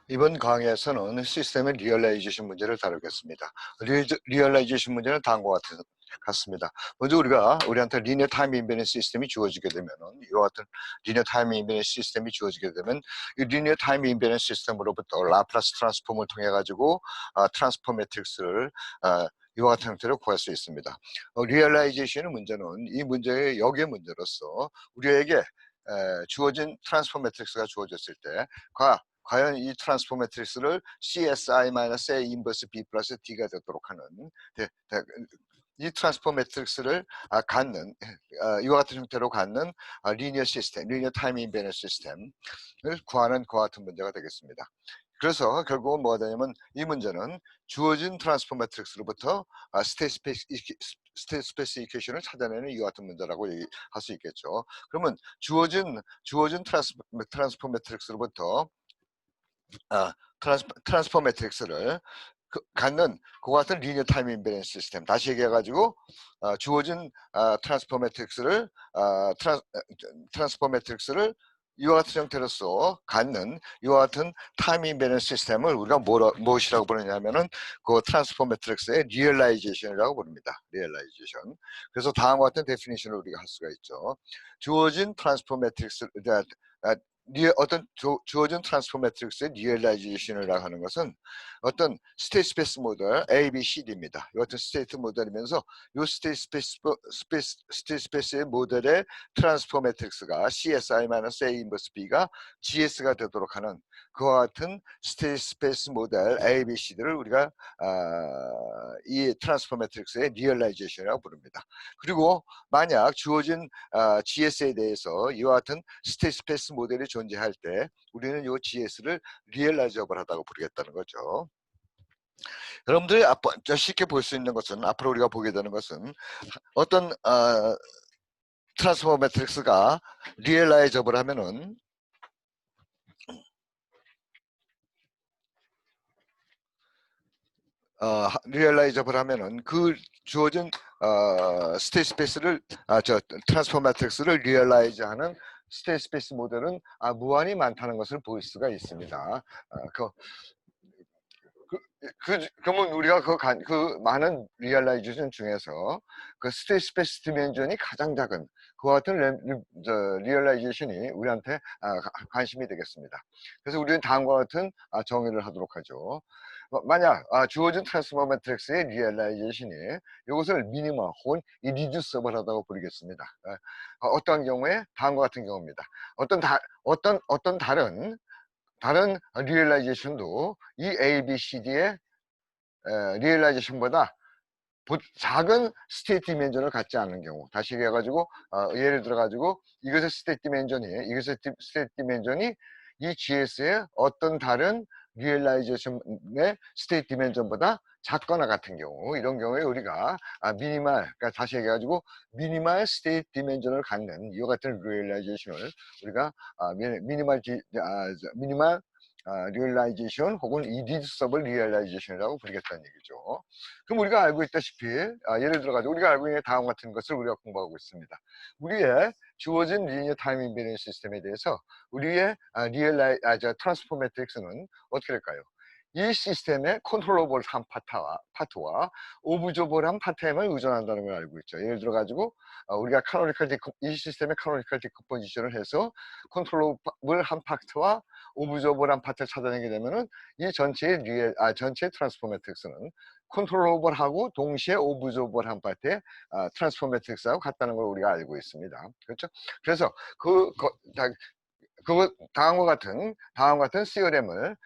이번 강의에서는 시스템의 리얼라이제이션 문제를 다루겠습니다. 리얼라이제이션 문제는 다음과 같습니다. 먼저 우리한테 리니어 타임 인베런스 시스템이 주어지게 되면은 이와 같은 리니어 타임 인베런스 시스템이 주어지게 되면 이 리니어 타임 인베런스 시스템으로부터 라플라스 트랜스폼을 통해 가지고 트랜스포 매트릭스를 이와 같은 형태로 구할 수 있습니다. 리얼라이제이션의 문제는 이 문제의 역의 문제로서 우리에게 주어진 트랜스포 매트릭스가 주어졌을 때 과연 이 트랜스포 매트릭스를 CSI-A 인버스 B 플러스 D가 되도록 하는 이 트랜스포 매트릭스를 갖는 이와 같은 형태로 갖는 리니어 시스템, 리니어 타임 인베런스 시스템을 구하는 그와 같은 문제가 되겠습니다. 그래서 결국은 뭐가 되냐면 이 문제는 주어진 트랜스포 매트릭스로부터 스테이트 스페시피케이션을 찾아내는 이와 같은 문제라고 얘기할 수 있겠죠. 그러면 주어진 트랜스포 매트릭스로부터 트랜스포 매트릭스를 갖는 그와 같은 리니어 타임 인베런스 시스템, 다시 얘기해가지고 주어진 트랜스포 매트릭스를 이와 같은 형태로서 갖는 이와 같은 타임 인베런스 시스템을 우리가 무엇이라고 부르냐면은 그 트랜스포 매트릭스의 리얼라이제이션이라고 부릅니다. 리얼라이제이션. 그래서 다음과 같은 데피니션을 우리가 할 수가 있죠. 주어진 트랜스포 매트릭스 어떤 주어진 트랜스포 매트릭스의 리얼라이제이션을 하는 것은 어떤 스테이트 스페이스 모델 A, B, C, D입니다. 이 같은 스테이트 모델이면서 이 스테이트 스페이스의 모델의 트랜스포 매트릭스가 CSI-A 인버스 B가 GS가 되도록 하는 그와 같은 스테이트 스페이스 모델 A, B, C들을 우리가 이 트랜스포 매트릭스의 리얼라이제이션이라고 부릅니다. 그리고 만약 주어진 GS에 대해서 이와 같은 스테이트 스페이스 모델이 존재할 때 우리는 이 GS를 리얼라이저블하다고 부르겠다는 거죠. 여러분들이 쉽게 볼 수 있는 것은 앞으로 우리가 보게 되는 것은 어떤 트랜스포 매트릭스가 리얼라이저블 하면은 그 주어진 스테이트 스페이스를 트랜스포 매트릭스를 리얼라이즈하는 스테이트 스페이스 모델은 무한히 많다는 것을 볼 수가 있습니다. 그러면 우리가 그 많은 리얼라이제이션 중에서 그 스테이트 스페이스 디멘전이 가장 작은 그와 같은 리얼라이제이션이 우리한테 관심이 되겠습니다. 그래서 우리는 다음과 같은 정의를 하도록 하죠. 만약 주어진 트랜스포 매트릭스의 리얼라이제이션이 이것을 미니멀 혹은 리듀서블하다고 부르겠습니다. 어떠한 경우에 다음과 같은 경우입니다. 어떤 다른 리얼라이제이션도 이 A, B, C, D의 리얼라이제이션보다 작은 스테이트 디멘전을 갖지 않는 경우, 다시 얘기해가지고 예를 들어가지고 이것의 스테이트 디멘전이 이 GS의 어떤 다른 리얼라이제이션의 스테이트 디멘전보다 작거나 같은 경우, 이런 경우에 우리가 그러니까 다시 얘기해가지고 미니멀 스테이트 디멘전을 갖는 이와 같은 리얼라이제이션을 우리가 미니멀 리얼라이제이션 혹은 이디서블 리얼라이제이션이라고 부르겠다는 얘기죠. 그럼 우리가 알고 있다시피 예를 들어가지고 우리가 알고 있는 다음 같은 것을 우리가 공부하고 있습니다. 우리의 주어진 리니어 타임 인베런스 시스템에 대해서 우리의 트랜스포 매트릭스는 어떻게 될까요? 이 시스템의 컨트롤러블한 파트와 오브저블한 파트에만 의존한다는 걸 알고 있죠. 예를 들어가지고 우리가 이 시스템의 카노니컬 디컴포지션을 해서 컨트롤러블한 파트와 오브저블한 파트를 찾아내게 되면은 이 전체의 트랜스포 매트릭스는 컨트롤러블하고 동시에 오브저블한 파트의 트랜스포 매트릭스하고 같다는 걸 우리가 알고 있습니다. 그렇죠? 그래서 다음과 같은 시어렘을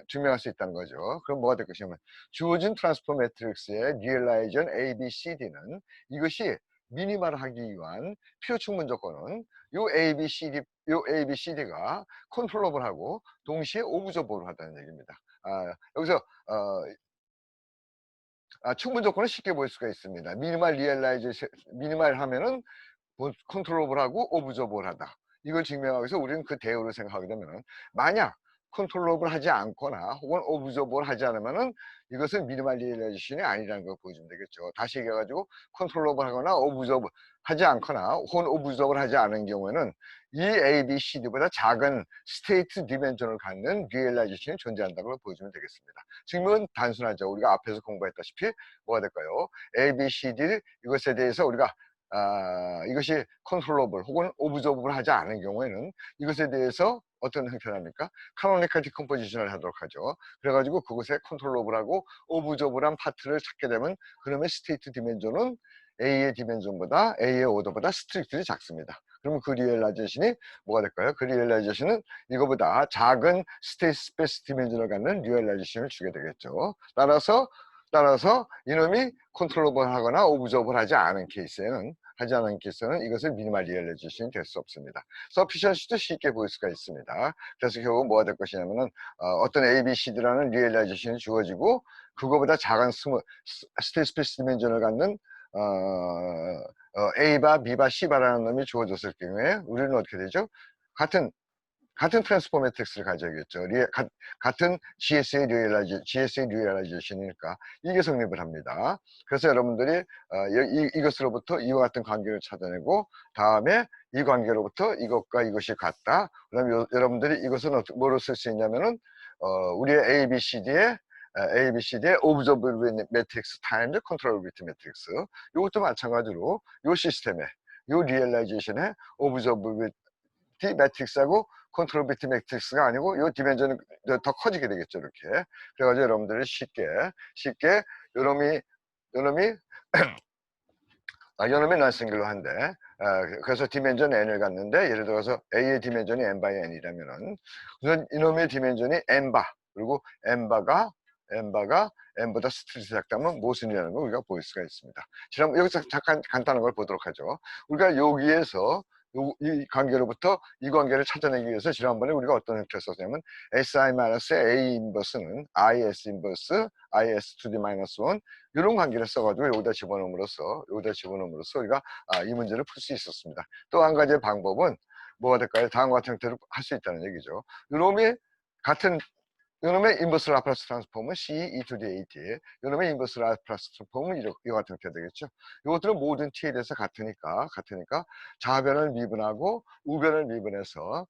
증명할 수 있다는 거죠. 그럼 뭐가 될 것이냐면 주어진 트랜스포 매트릭스의 리얼라이전 A, B, C, D는 이것이 미니멀하기 위한 필요 충분 조건은 요 A, B, C, D가 컨트롤러블하고 동시에 오브저블하다는 얘기입니다. 여기서 충분 조건을 쉽게 볼 수가 있습니다. 미니멀 하면은 컨트롤러블하고 오브저블하다. 이걸 증명하기 위해서 우리는 그 대우를 생각하게 되면 만약 컨트롤러블 하지 않거나 혹은 오브저버블 하지 않으면은 이것은 미니멀 리얼라이제이션이 아니라는 걸 보여주면 되겠죠. 다시 얘기해가지고 컨트롤러블 하거나 오브저버 하지 않거나 혹은 오브저버블 하지 않은 경우에는 이 A, B, C, D보다 작은 스테이트 디멘전을 갖는 리얼라이제이션이 존재한다고 보여주면 되겠습니다. 지금은 단순하죠. 우리가 앞에서 공부했다시피 뭐가 될까요? A, B, C, D 이것에 대해서 우리가 이것이 컨트롤러블 혹은 오브저버블 하지 않은 경우에는 이것에 대해서 어떤 형태랍니까? 카노니컬 디컴포지션을 하도록 하죠. 그래가지고 그곳에 컨트롤러블하고 오브저버블한 파트를 찾게 되면 그러면 스테이트 디멘전은 A의 디멘전보다 A의 오더보다 스트릭트리 작습니다. 그러면 그 리얼라이제이션이 뭐가 될까요? 그 리얼라이제이션은 이거보다 작은 스테이트 스페이스 디멘전을 갖는 리얼라이제이션을 주게 되겠죠. 따라서 이놈이 컨트롤러블 하거나 오브저버블 하지 않은 케이스에는 이것은 미니멀 리얼라이제이션이 될 수 없습니다. 서피션시도 쉽게 보일 수가 있습니다. 그래서 결국 뭐가 될 것이냐면은 어떤 A, B, C, D라는 리얼라이제이션이 주어지고 그거보다 작은 스테이트 스페이스 디멘전을 갖는 A바, B바, C바라는 놈이 주어졌을 경우에 우리는 어떻게 되죠? 같은 트랜스포 매트릭스를 가져야겠죠. 같은 GSA 리얼라이제이션이니까 이게 성립을 합니다. 그래서 여러분들이 이것으로부터 이와 같은 관계를 찾아내고 다음에 이 관계로부터 이것과 이것이 같다. 그다음에 여러분들이 이것은 뭐로 쓸 수 있냐면은 우리의 ABCD의 오브저버빌리티 매트릭스 타임즈 컨트롤빌리티 매트릭스 이것도 마찬가지로 이 시스템에 이 리얼라이제이션의 오브저버빌리티 매트릭스하고 컨트롤빌리티 매트릭스가 아니고 이 디멘전은 더 커지게 되겠죠. 이렇게 그래가지고 여러분들이 쉽게 요놈이 넌싱글로 한데 그래서 디멘전 n을 갖는데 예를 들어서 a의 디멘전이 n by n이라면은 우선 이놈의 디멘전이 n바 그리고 n바가 n보다 스트릿이 작다면 무슨 일이라는 걸 우리가 볼 수가 있습니다. 지금 여기서 잠깐 간단한 걸 보도록 하죠. 우리가 여기에서 이 관계로부터 이 관계를 찾아내기 위해서 지난번에 우리가 어떤 형태를 썼냐면 si-a 인버스는 is 인버스 is to the minus 1 이런 관계를 써가지고 여기다 집어넣음으로써 우리가 이 문제를 풀 수 있었습니다. 또 한 가지의 방법은 뭐가 될까요? 다음과 같은 형태로 할 수 있다는 얘기죠. 이놈의 인버스 라플라스 트랜스폼은 C e to the at 이놈의 인버스 라플라스 트랜스폼은 이와 같은 형태가 되겠죠. 이것들은 모든 T에 대해서 같으니까 좌변을 미분하고 우변을 미분해서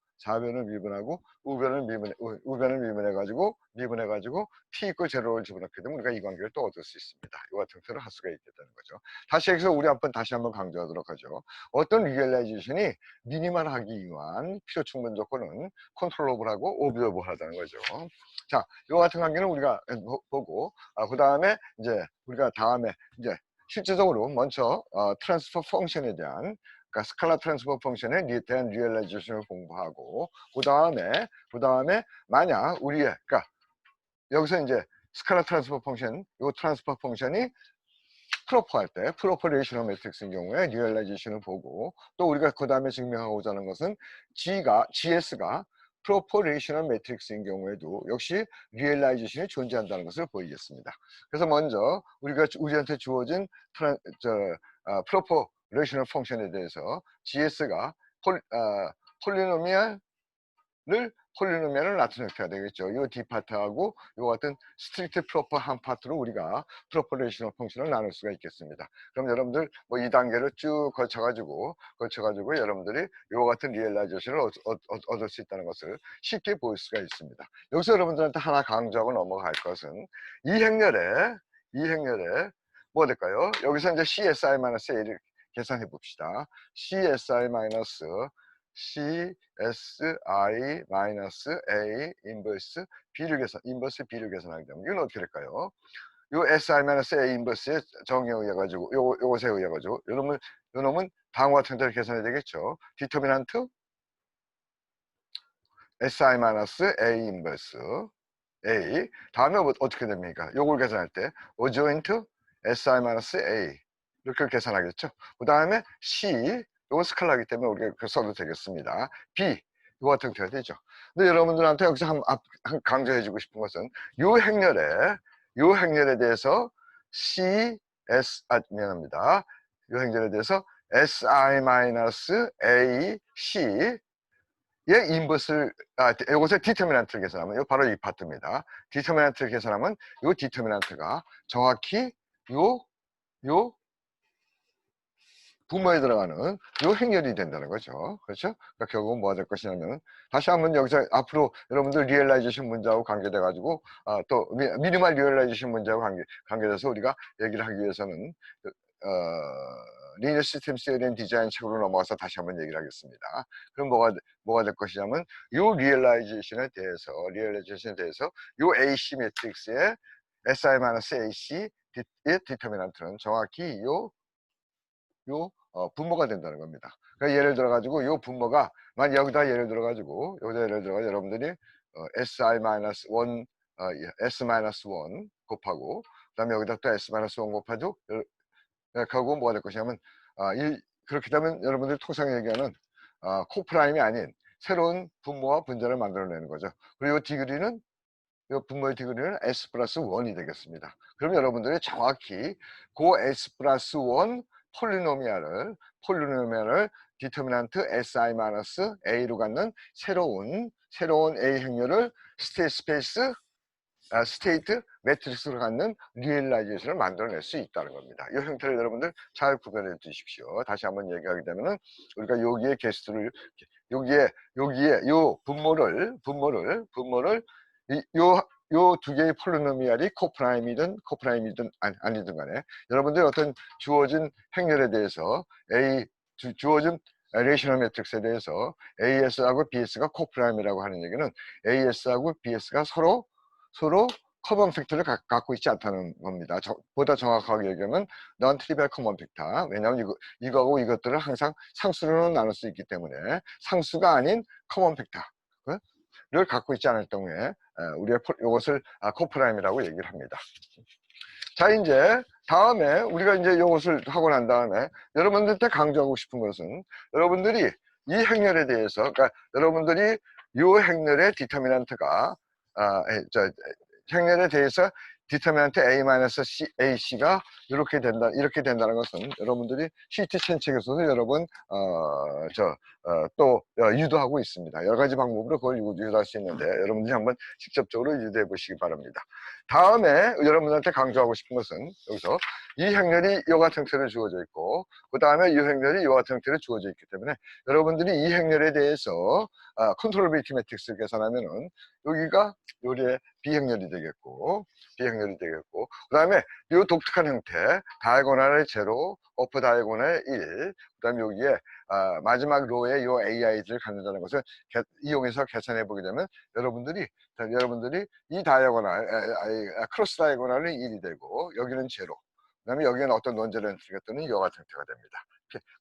미분해가지고 T equal 0를 집어넣게 되면 우리가 이 관계를 또 얻을 수 있습니다. 이와 같은 형태로 할 수가 있겠다는 거죠. 다시 여기서 우리 다시 한번 강조하도록 하죠. 어떤 리얼라이제이션이 미니멀하기 위한 필요 충분 조건은 컨트롤러블하고 오브저버블하다는 거죠. 자, 이와 같은 관계는 우리가 보고 그 다음에 이제 우리가 이제 실질적으로 먼저 트랜스퍼 펑션에 대한 그러니까 스칼라 트랜스퍼 펑션에 대한 리얼라이제이션을 공부하고 그 다음에 만약 그러니까 여기서 이제 스칼라 트랜스퍼 펑션 이 트랜스퍼 펑션이 프로퍼할 때 프로퍼 레이셔널 매트릭스인 경우에 리얼라이제이션을 보고 또 우리가 그 다음에 증명하고자 하는 것은 GS가 프로포레이셔널 매트릭스인 경우에도 역시 리얼라이제이션이 존재한다는 것을 보이겠습니다. 그래서 먼저 우리한테 주어진 프로포레이셔널 펑션에 대해서 GS가 폴리노미얼을 나타낸 형태가 되겠죠. 이 D파트하고 이 같은 스트릭트 프로퍼 한 파트로 우리가 프로포레이셔널 펑션을 나눌 수가 있겠습니다. 그럼 여러분들 뭐 2단계를 쭉 거쳐가지고 여러분들이 이와 같은 리얼라이제이션을 얻을 수 있다는 것을 쉽게 볼 수가 있습니다. 여기서 여러분들한테 하나 강조하고 넘어갈 것은 이 행렬에 뭐가 될까요? 여기서 이제 CSI-A를 계산해 봅시다. CSI-A 인버스 B를 계산하게 되면 이건 어떻게 될까요? 요 SI-A 인버스의 정의에 의해 가지고 요것에 의해 가지고 요놈은 다음과 같은 형태로 계산해야 되겠죠. 디터미넌트 SI-A 인버스 A 다음에 어떻게 됩니까? 요걸 계산할 때 어조인트 SI-A 이렇게 계산하겠죠. 그 다음에 C 이건 스칼라기 때문에 우리가 써도 되겠습니다. B 이거 같은 형태가 되죠. 근데 여러분들한테 여기서 강조해주고 싶은 것은 요 행렬에 대해서 미안합니다. 요 행렬에 대해서 SI-AC 인버스를 요것에 디터미넌트를 계산하면 요 바로 이 파트입니다. 디터미넌트를 계산하면 요 디터미넌트가 정확히 요 부모에 들어가는 요 행렬이 된다는 거죠. 그렇죠? 그러니까 결국은 뭐가 될 것이냐면 다시 한번 여기서 앞으로 여러분들 리얼라이제이션 문제하고 관계돼 가지고 또 미니멀 리얼라이제이션 문제하고 관계돼서 우리가 얘기를 하기 위해서는 리니어 시스템 시어리 앤 디자인 책으로 넘어가서 다시 한번 얘기를 하겠습니다. 그럼 뭐가 될 것이냐면 요 리얼라이제이션에 대해서 요 AC 매트릭스의 SI-AC 의 디터미넌트는 정확히 요 분모가 된다는 겁니다. 그러니까 예를 들어 가지고 요 분모가 여기다 예를 들어 가지고 여러분들이 SI-1 S-1 곱하고 그다음에 여기다 또 S-1 곱하죠. 결국은 뭐가 될 것이냐면 그렇게 되면 여러분들이 통상 얘기하는 코프라임이 아닌 새로운 분모와 분자를 만들어내는 거죠. 그리고 이 분모의 디그리는 S 플러스 1이 되겠습니다. 그럼 여러분들이 정확히 그 S 플러스 1 폴리노미알을 디터미넌트 Si-A로 갖는 새로운 A 행렬을 스테이트 매트릭스로 갖는 리얼라이제이션을 만들어낼 수 있다는 겁니다. 이 형태를 여러분들 잘 구별해 두십시오. 다시 한번 얘기하게 되면은 우리가 여기에 게스트를 여기에 요 분모를 요 두 개의 폴리노미알이 코프라임이든 아니든 간에 여러분들 어떤 주어진 행렬에 대해서 주어진 레이셔널 매트릭스에 대해서 AS하고 BS가 코프라임이라고 하는 얘기는 AS하고 BS가 서로 커먼 팩터를 갖고 있지 않다는 겁니다. 보다 정확하게 얘기하면 non trivial common factor. 왜냐하면 이거하고 이것들을 항상 상수로 나눌 수 있기 때문에 상수가 아닌 커먼 팩터를 갖고 있지 않을 경우에 우리가 이것을 코프라임이라고 얘기를 합니다. 자, 이제 다음에 우리가 이제 이것을 하고 난 다음에 여러분들한테 강조하고 싶은 것은 여러분들이 이 행렬에 대해서, 그러니까 여러분들이 이 행렬의 디터미넌트가 행렬에 대해서 디터미넌트 A-AC가 이렇게 된다는 것은 여러분들이 시트 천책에서도 여러 번 또 유도하고 있습니다. 여러 가지 방법으로 그걸 유도할 수 있는데 여러분들이 한번 직접적으로 유도해 보시기 바랍니다. 다음에 여러분들한테 강조하고 싶은 것은 여기서 이 행렬이 이와 같은 형태로 주어져 있고 그 다음에 이 행렬이 이와 같은 형태로 주어져 있기 때문에 여러분들이 이 행렬에 대해서 컨트롤빌리티 매트릭스를 계산하면은 여기가 요리의 비행렬이 되겠고 그 다음에 이 독특한 형태 다이고널의 제로 오프 다이고널의 1 그 다음에 여기에 마지막 로에 요 AI들을 갖는다는 것을 이용해서 계산해 보게 되면 여러분들이 이 다이고널 크로스 다이고널은 1이 되고 여기는 제로 그 다음에 여기는 어떤 논제렌트가 뜨는 이와 같은 형태가 됩니다.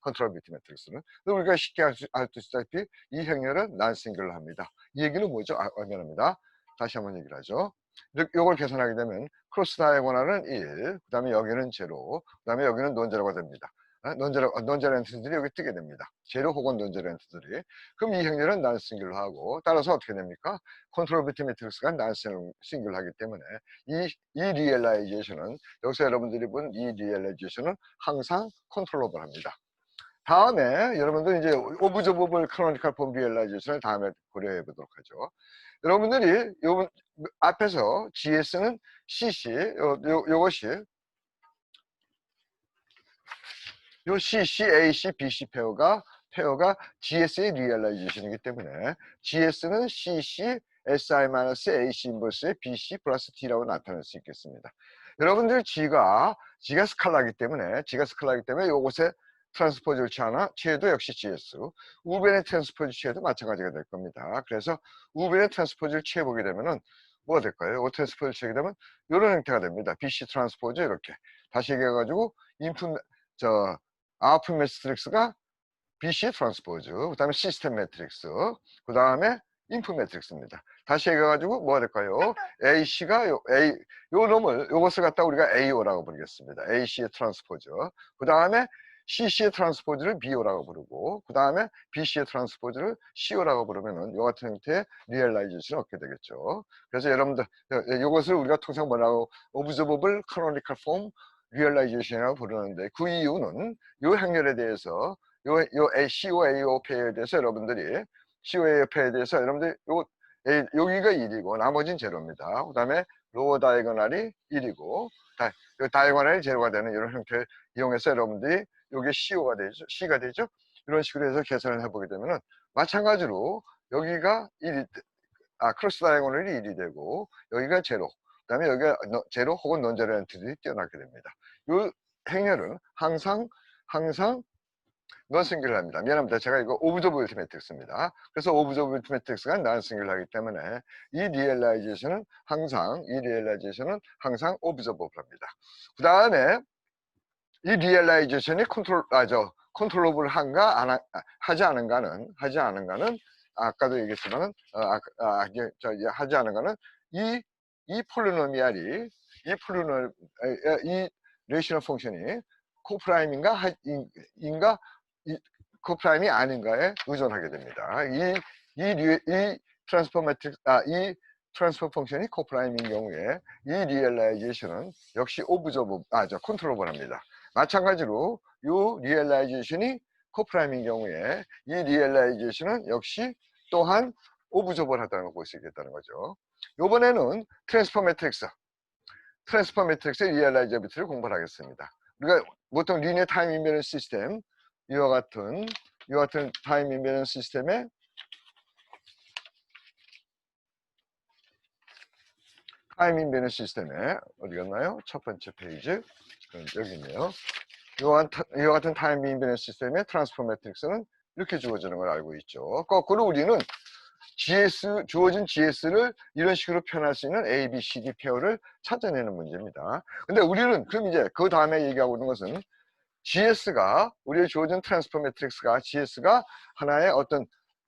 컨트롤빌리티 매트릭스는 우리가 쉽게 알 수 있다시피 이 행렬은 난싱글로 합니다. 이 얘기는 뭐죠? 미안합니다. 다시 한번 얘기를 하죠. 이걸 계산하게 되면 크로스 다이고널은 1, 그 다음에 여기는 제로, 그 다음에 여기는 논제로가 됩니다. 논제렌트들이 여기 뜨게 됩니다. 제로 혹은 논제렌트들이. 그럼 이 행렬은 난싱글로 하고 따라서 어떻게 됩니까? 컨트롤빌리티 매트릭스가 난싱글로 하기 때문에 이 리얼라이제이션은 여기서 여러분들이 본 이 리얼라이제이션은 항상 컨트롤러블 합니다. 다음에 여러분들 이제 오브저버블 카노니컬 폼 리얼라이제이션을 다음에 고려해 보도록 하죠. 여러분들이 요 앞에서 GS는 CC 요것이 요 CC, AC, BC 페어가 GS의 리얼라이제이션이기 때문에 GS는 CC, SI-AC 인버스의 BC 플러스 T라고 나타낼 수 있겠습니다. 여러분들 G가 스칼라이기 때문에 요것에 트랜스포즈를 취해도 역시 GS, 우변의 트랜스포즈 취해도 마찬가지가 될 겁니다. 그래서 우변의 트랜스포즈를 취해보게 되면은 뭐가 될까요? 이 트랜스포즈를 취하게 되면 이런 형태가 됩니다. BC 트랜스포즈 이렇게 다시 얘기해가지고 아웃풋 매트릭스가 BC 트랜스포즈, 그 다음에 시스템 매트릭스, 그 다음에 인풋 매트릭스입니다. 다시 얘기해가지고 뭐가 될까요? AC가 요것을 갖다 우리가 AO라고 부르겠습니다. AC의 트랜스포즈. 그 다음에 CC의 트랜스포즈를 BO라고 부르고, 그 다음에 BC의 트랜스포즈를 CO라고 부르면은 요 같은 형태의 리얼라이제이션을 얻게 되겠죠. 그래서 여러분들, 요것을 우리가 통상 뭐라고, 오브저버블 카노니컬 폼 리얼라이제이션이라고 부르는데, 그 이유는 요 행렬에 대해서, CO, AO 페어에 대해서 여러분들이 COA 옆에 대해서 여러분들 여기가 1이고 나머지는 제로입니다. 그 다음에 로어 다이거널이 1이고 다이거널이 제로가 되는 이런 형태를 이용해서 여러분들이 여기 CO가 되죠. C가 되죠. 이런 식으로 해서 계산을 해보게 되면은 마찬가지로 여기가 1이 크로스 다이거널이 1이 되고 여기가 제로, 그 다음에 여기가 제로 혹은 논제로 엔트리들이 뛰어나게 됩니다. 이 행렬은 항상 넌싱귤러입니다. 미안합니다. 제가 이거 오브저블리티 매트릭스입니다. 그래서 오브저블리티 매트릭스가 넌싱귤러이기 때문에 이 리얼라이제이션은 항상 오브저블합니다. 그 다음에 이 리얼라이제이션이 컨트롤러블 한가 하지 않은가는 아까도 얘기했지만은 하지 않은가는 이 폴리노미알이 이 레이셔널 펑션이 코프라임인가 코프라임이 아닌가에 의존하게 됩니다. 이 트랜스포 매트릭스 이 트랜스포 펑션이 코프라임인 경우에 이 리얼라이제이션은 역시 컨트롤러블합니다. 마찬가지로 이 리얼라이제이션이 코프라임인 경우에 이 리얼라이제이션은 역시 또한 오브저블하다는 걸 볼 수 있겠다는 거죠. 이번에는 트랜스포 매트릭스의 리얼라이저비티를 공부를 하겠습니다. 우리가 보통 리니어 타임 인베런스 시스템 이와 같은 타임 인베런스 시스템에 어디 갔나요? 첫 번째 페이지 여기 있네요. 이와 같은 타임 인베런스 시스템의 트랜스포 매트릭스는 이렇게 주어지는 걸 알고 있죠. 거꾸로 우리는 주어진 GS를 이런 식으로 표현할 수 있는 A, B, C, D 페어를 찾아내는 문제입니다. 근데 우리는 그럼 이제 그 다음에 얘기하고 있는 것은 GS가 우리의 주어진 트랜스포 매트릭스가 GS가 하나의 어떤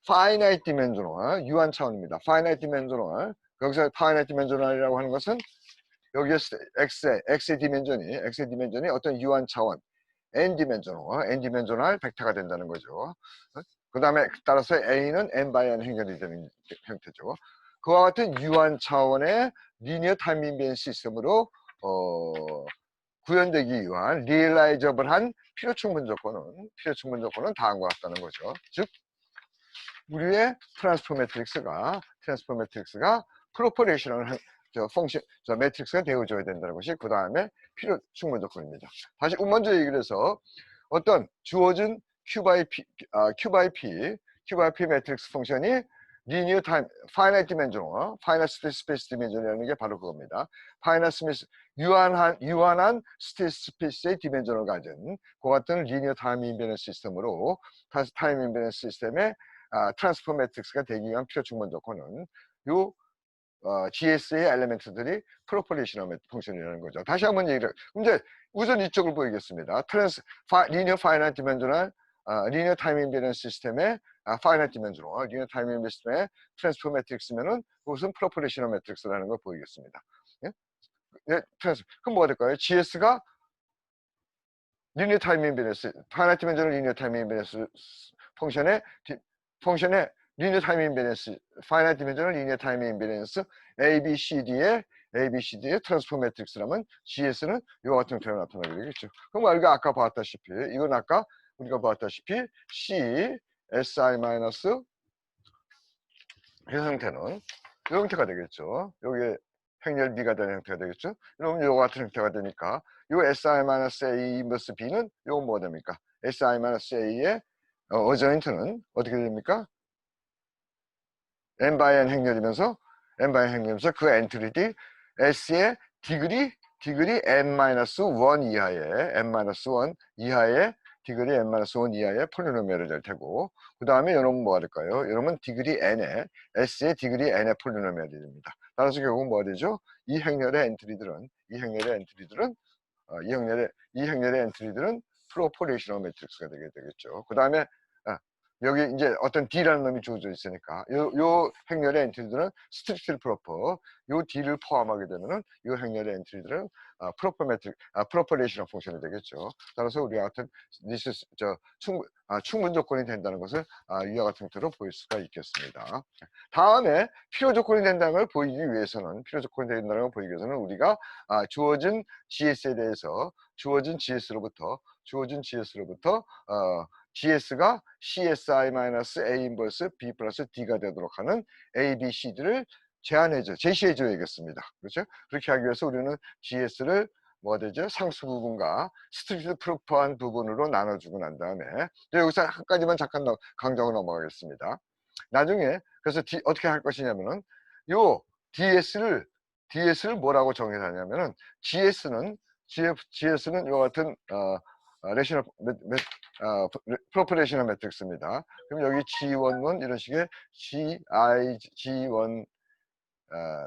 finite dimensional 유한 차원입니다. finite dimensional 여기서 finite dimensional이라고 하는 것은 여기에 X의 디멘전이 어떤 유한 차원 n 디멘전al 벡터가 된다는 거죠. 그 다음에 따라서 A는 n by n 행렬이 되는 형태죠. 그와 같은 유한 차원의 리니어 타임 인베런스 시스템으로 구현되기 위한 리얼라이저블한 필요 충분 조건은 다음과 같다는 거죠. 즉 우리의 트랜스포 매트릭스가 프로포레이셔널 매트릭스가 되어줘야 된다는 것이 그 다음에 필요 충분 조건입니다. 다시 먼저 얘기를 해서 어떤 주어진 Q by P 매트릭스 펑션이 리니어 타임, 파이나이트 디멘전al, 파이나이트 스페이스 디멘전이라는 게 바로 그겁니다. 유한한 스페이스의 디멘전을 가진 그 같은 리니어 타임 인베런스 시스템으로 타임 인베런스 시스템의 트랜스포 매트릭스가 되기 위한 필요 충분 조건은 요 GS의 엘리멘트들이 프로포레이셔널 펑션이라는 거죠. 다시 한번 얘기를 이제 우선 이쪽을 보이겠습니다. 리니어 파이나이트 디멘전al 리니어 타임 인베런스 시스템의 파이나이트 디멘전al 리니어 타임 인베런스 시스템의 트랜스포 매트릭스면은 그것은 프로포레이셔널 매트릭스라는 걸 보이겠습니다. 예? 그럼 뭐가 될까요? GS가 리니어 타임 인베런스 파이나이트 디멘전al 리니어 타임 인베런스 펑션의 리니어 타임 인베런스, 파이나이트 디멘전al 리니어 타임 인베런스 ABCD의 트랜스포 매트릭스라면 GS는 이와 같은 형태로 나타나게 되겠죠. 그럼 우리가 아까 봤다시피 이건 아까 우리가 봤다시피 C, SI 마이너스 이 형태는 이 형태가 되겠죠. 여기에 행렬 B가 되는 형태가 되겠죠. 그러면 이와 같은 형태가 되니까 이 SI 마이너스 A 인버스 B는 이건 뭐가 됩니까? SI 마이너스 A의 어저인트는 어떻게 됩니까? n by n 행렬이면서 그 엔트리티 S의 디그리 n-1 이하의 디그리 n-1 이하의 폴리노미얼이 될 테고 그 다음에 이놈은 뭐가 될까요? 이놈은 디그리 n의 S의 디그리 n의 폴리노미얼이 됩니다. 따라서 결국은 뭐가 되죠? 이 행렬의 엔트리들은 프로포레이셔널 매트릭스가 되게 되겠죠. 그 다음에 여기 이제 어떤 D라는 놈이 주어져 있으니까 요 행렬의 엔트리들은 스트릭트리 프로퍼 요 D를 포함하게 되면은 요 행렬의 엔트리들은 프로포레이셔널 펑션이 되겠죠. 따라서 우리가 같은 충분 조건이 된다는 것을 이와 같은 형태로 보일 수가 있겠습니다. 다음에 필요 조건이 된다는 걸 보이기 위해서는 우리가 주어진 GS에 대해서 주어진 GS로부터 GS가 CSI-A 인버스 B 플러스 D가 되도록 하는 A, B, C들을 제시해줘야겠습니다. 그렇죠? 그렇게 하기 위해서 우리는 GS를 뭐가 되죠? 상수 부분과 스트릭트 프루프한 부분으로 나눠주고 난 다음에 여기서 한 가지만 잠깐 강조하고 넘어가겠습니다. 나중에 그래서 어떻게 할 것이냐면은 요 DS를 뭐라고 정의하냐면은 GS는 이와 같은 레셔널 프로포레이셔널 매트릭스입니다. 그럼 여기 G11 이런 식의 G1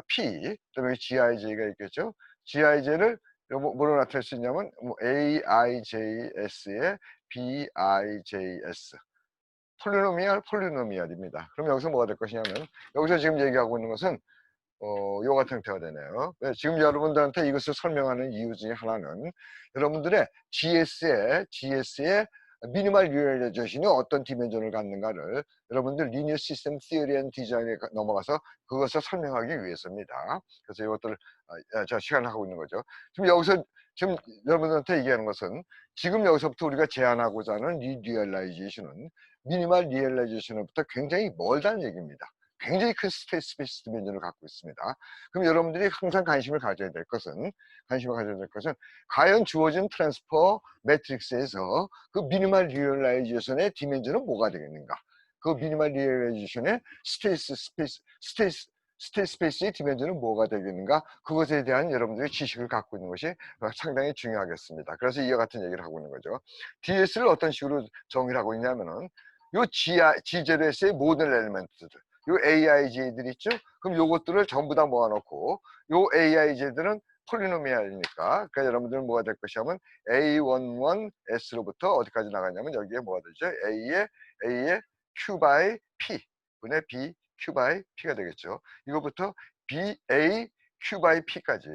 P, 그다음에 여기 GIJ가 있겠죠. GIJ를 뭐로 나타낼 수 있냐면 AIJS의 BIJS 폴리노미알입니다. 그럼 여기서 뭐가 될 것이냐면 여기서 지금 얘기하고 있는 것은 요 같은 형태가 되네요. 네, 지금 여러분들한테 이것을 설명하는 이유 중에 하나는 여러분들의 GS의 미니멀 리얼라이제이션이 어떤 디멘전을 갖는가를 여러분들 리니어 시스템 시어리 앤 디자인에 넘어가서 그것을 설명하기 위해서입니다. 그래서 이것들을 저 시간을 하고 있는 거죠. 지금 여러분들한테 얘기하는 것은 지금 여기서부터 우리가 제안하고자 하는 리얼라이제이션은 미니멀 리얼라이제이션으로부터 굉장히 멀다는 얘기입니다. 굉장히 큰 스페이스 디멘전을 갖고 있습니다. 그럼 여러분들이 항상 관심을 가져야 될 것은 과연 주어진 트랜스퍼 매트릭스에서 그 미니멀 리얼라이제이션의 디멘전은 뭐가 되겠는가? 그 미니멀 리얼라이제이션의 스페이스의 디멘전은 뭐가 되겠는가? 그것에 대한 여러분들의 지식을 갖고 있는 것이 상당히 중요하겠습니다. 그래서 이와 같은 얘기를 하고 있는 거죠. DS를 어떤 식으로 정의를 하고 있냐면은 요 G0S의 모든 엘리멘트들, 요 AIJ들 있죠? 그럼 요것들을 전부 다 모아놓고 요 AIJ들은 폴리노미알이니까 그러니까 여러분들은 뭐가 될 것이냐면 A11S로부터 어디까지 나가냐면 여기에 뭐가 되죠? A의 Q by P 분의 B Q by P가 되겠죠. 이거부터 BA Q by P까지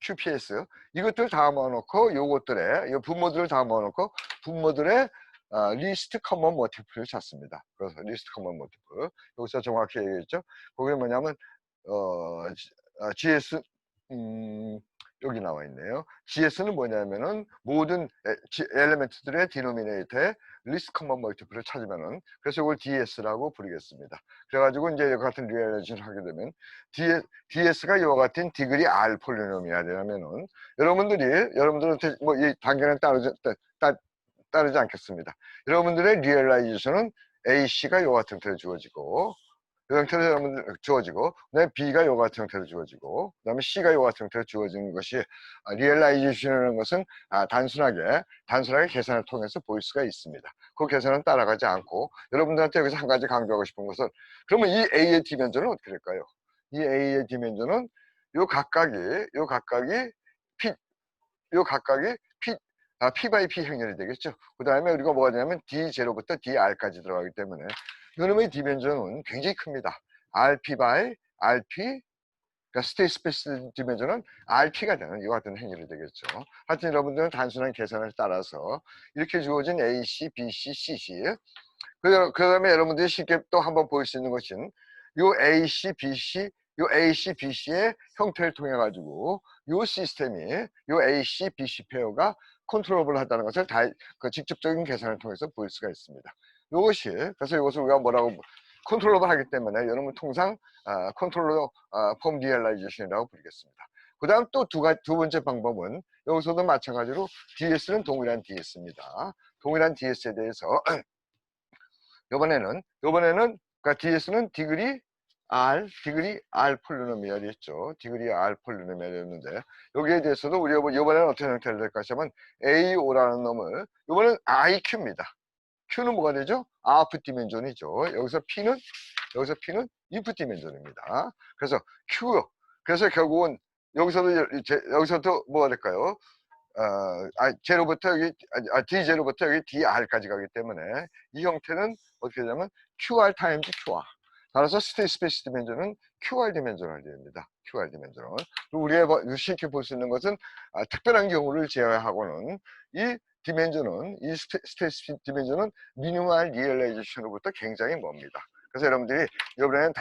QPS 이것들 다 모아놓고 요것들의 요 분모들을 다 모아놓고 분모들의 리스트 커먼 멀티플을 찾습니다. 그래서 리스트 커먼 멀티플 여기서 정확히 얘기했죠. 거기는 뭐냐면 GS 여기 나와 있네요. GS는 뭐냐면은 모든 엘리멘트들의 디노미네이터에 리스트 커먼 멀티플을 찾으면은 그래서 이걸 DS라고 부르겠습니다. 그래가지고 이제 이와 같은 리얼라이제이션을 하게 되면 DS가 이와 같은 디그리 R 폴리노미알이라면은 여러분들한테 뭐 이 단계는 따르지 않겠습니다. 여러분들의 리얼라이제이션은 AC가 이와 같은 형태로 주어지고 이 형태로 여러분들 주어지고 그다음에 B가 이와 같은 형태로 주어지고 그다음에 C가 이와 같은 형태로 주어지는 것이 리얼라이제이션이라는 것은 단순하게 계산을 통해서 볼 수가 있습니다. 그 계산은 따라가지 않고 여러분들한테 여기서 한 가지 강조하고 싶은 것은 그러면 이 A의 디멘전은 어떻게 될까요? 이 A의 디멘전은 요 각각이 P by P 행렬이 되겠죠. 그 다음에 우리가 뭐가 되냐면 D0부터 DR까지 들어가기 때문에 이놈의 디멘전은 굉장히 큽니다. RP by RP, 그러니까 스테이트 스페이스 디멘전은 RP가 되는 이와 같은 행렬이 되겠죠. 하여튼 여러분들은 단순한 계산을 따라서 이렇게 주어진 AC, BC, CC 그 다음에 여러분들이 쉽게 또 한번 볼 수 있는 것은 요 AC, BC의 형태를 통해 가지고 요 시스템이 요 AC, BC 페어가 컨트롤을 하다는 것을 직접적인 계산을 통해서 볼 수가 있습니다. 그래서 이것을 우리가 뭐라고 컨트롤을 하기 때문에 여러분 통상 컨트롤러 폼 리얼라이제이션이라고 부르겠습니다. 그 다음 또 두 번째 방법은 여기서도 마찬가지로 DS는 동일한 DS입니다. 동일한 DS에 대해서 이번에는 그러니까 DS는 디그리 R 폴리노미알이었죠. 디그리 R 폴리노미알이었는데 여기에 대해서도 우리가 이번에는 어떻게 형태를 될 것이냐면 AO라는 놈을 이번엔 IQ입니다. Q는 뭐가 되죠? 아프 디멘전이죠. 여기서 P는 인풋 디멘전입니다. 그래서 그래서 결국은 여기서도 뭐가 될까요? D0부터 여기 DR까지 가기 때문에 이 형태는 어떻게 되냐면 QR 타임즈 QR. 따라서 스테이트 스페이스 디멘전은 QR 디멘전을 됩니다. QR 디멘전을. 우리가 쉽게 볼 수 있는 것은 특별한 경우를 제외하고는 이 스페이스 디멘전은 미니멀 리얼라이제이션으로부터 굉장히 멉니다. 그래서 여러분들이 이번에는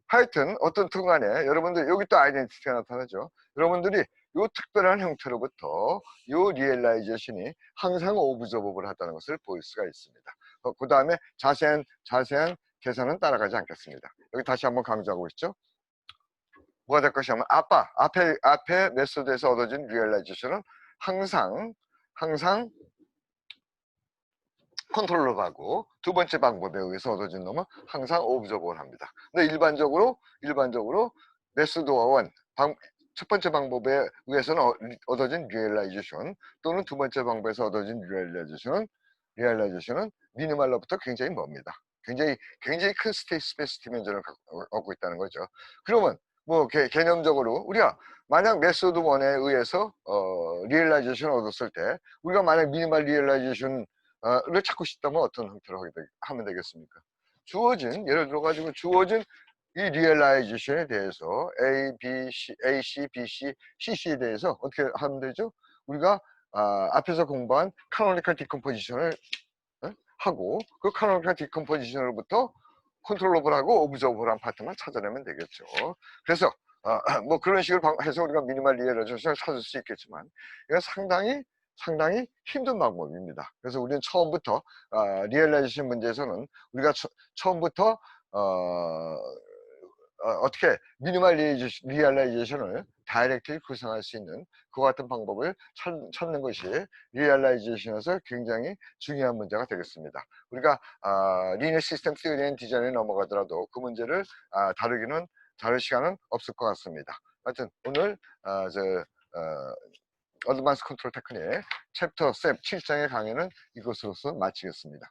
하여튼 어떤 순간에 여러분들 여기 또 아이덴티티가 나타나죠. 여러분들이 요 특별한 형태로부터 요 리얼라이제이션이 항상 오브저버블 하다는 것을 볼 수가 있습니다. 그 다음에 자세한 계산은 따라가지 않겠습니다. 여기 다시 한번 강조하고 있죠. 뭐가 될 것이냐면 앞에 메소드에서 얻어진 리얼라이제이션은 항상 컨트롤러하고 두 번째 방법에 의해서 얻어진 놈은 항상 오브저버블 합니다. 근데 일반적으로 메소드와 첫 번째 방법에 의해서는 얻어진 리얼라이제이션 또는 두 번째 방법에서 얻어진 리얼라이제이션은 미니멀로부터 굉장히 멉니다. 굉장히 큰 스테이트 스페이스 디멘전을 갖고 있다는 거죠. 그러면 뭐 개념적으로 우리가 만약 메소드 1에 의해서 리얼라이제이션을 얻었을 때 우리가 만약 미니멀 리얼라이제이션을 찾고 싶다면 어떤 형태로 하면 되겠습니까? 예를 들어 가지고 주어진 이 리얼라이제이션에 대해서 A, C, B, C, CC에 대해서 어떻게 하면 되죠? 우리가 앞에서 공부한 카노니컬 디컴포지션을 하고 그 카노니컬 디컴포지션으로부터 컨트롤러블하고 오브저버블한 파트만 찾아내면 되겠죠. 그래서 뭐 그런 식으로 해서 우리가 미니멀 리얼라이제이션을 찾을 수 있겠지만 이건 상당히 힘든 방법입니다. 그래서 우리는 처음부터 리얼라이제이션 문제에서는 우리가 처음부터 어떻게 미니멀 리얼라이제이션을 다이렉트리 구성할 수 있는 그와 같은 방법을 찾는 것이 리얼라이제이션에서 굉장히 중요한 문제가 되겠습니다. 우리가 리니어 시스템 시어리 앤 디자인에 넘어가더라도 그 문제를 다룰 시간은 없을 것 같습니다. 하여튼 오늘 어드밴스 컨트롤 테크닉 챕터 7장의 강의는 이것으로서 마치겠습니다.